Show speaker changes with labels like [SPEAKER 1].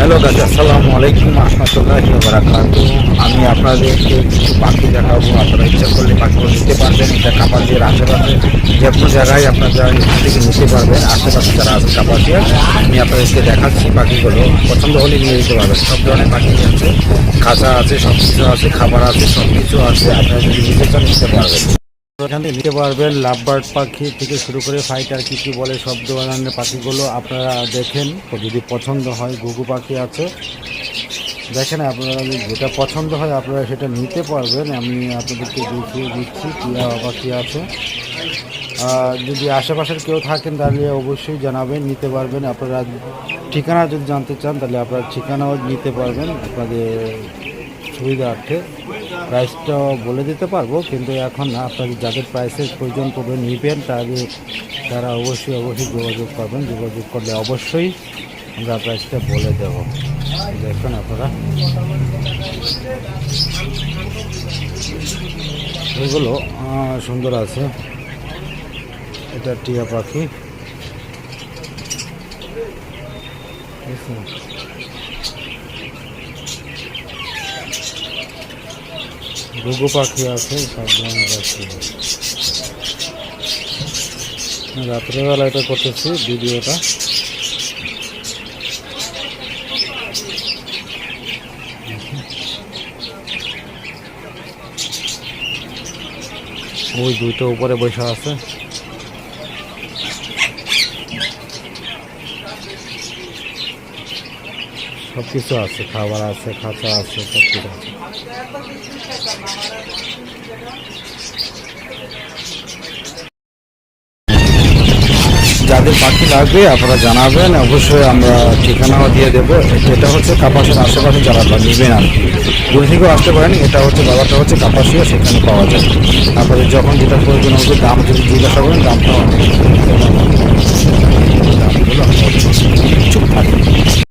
[SPEAKER 1] Hello গাছ, আসসালামু আলাইকুম রহমতুল্লাহি ওয়া বারাকাতুহু। আমি আপনাদেরকে কিছু পাখি দেখাবো। আপনারা ইচ্ছা করলে পাখিগুলো নিতে পারবেন। এটা কাপাসিয়ার আশেপাশে যে কোনো জায়গায় আপনারা এখান থেকে নিতে পারবেন। আশেপাশে যারা আছে কাপাসিয়ার, আমি আপনাদেরকে দেখাচ্ছি পাখিগুলো। পছন্দ হলে নিয়ে যেতে পারবেন। সব ধরনের পাখি আছে, খাঁচা আছে, সব কিছু আছে, খাবার আছে, সব কিছু আছে। আপনারা যদি নিতে চান নিতে পারবেন। এখান থেকে নিতে পারবেন। লাভবার্ড পাখি থেকে শুরু করে ফাইটার কি বলে সব ধরনের পাখিগুলো আপনারা দেখেন। যদি পছন্দ হয় ঘুঘু পাখি আছে, দেখেন আপনারা যেটা পছন্দ হয় আপনারা সেটা নিতে পারবেন। আমি আপনাদেরকে দেখিয়ে দিচ্ছি টিয়া পাখি আছে। যদি আশেপাশের কেউ থাকেন তাহলে অবশ্যই জানাবেন, নিতে পারবেন। আপনারা ঠিকানা যদি জানতে চান তাহলে আপনারা ঠিকানাও নিতে পারবেন আপনাদের সুবিধার্থে। প্রাইসটাও বলে দিতে পারবো, কিন্তু এখন না। আপনাদের যাদের প্রাইসের প্রয়োজন পড়বে নিবেন তারা অবশ্যই যোগাযোগ করবেন। যোগাযোগ করলে অবশ্যই আমরা প্রাইসটা বলে দেব। দেখুন আপনারা এগুলো সুন্দর আছে। এটা টিয়া পাখি, ঘুঘু পাখি আছে, সব ধরনের পাখি। রাত্রেবেলা এটা করতেছি ভিডিওটা। ওই দুইটা উপরে বসে আছে। সব কিছু আছে, খাবার আছে, খাঁচা আছে, সব কিছু আছে। যাদের পাখি লাগবে আপনারা জানাবেন, অবশ্যই আমরা ঠিকানাও দিয়ে দেবো। এটা হচ্ছে কাপাসিয়ার আশেপাশে যারা নেবেন আর কি, দূর থেকেও আসতে পারেন। এটা হচ্ছে বাজারটা হচ্ছে কাপাসিয়া, সেখানে পাওয়া যায়। আপনাদের যখন যেটা প্রয়োজন হবে দাম যদি জিজ্ঞাসা করেন দামটা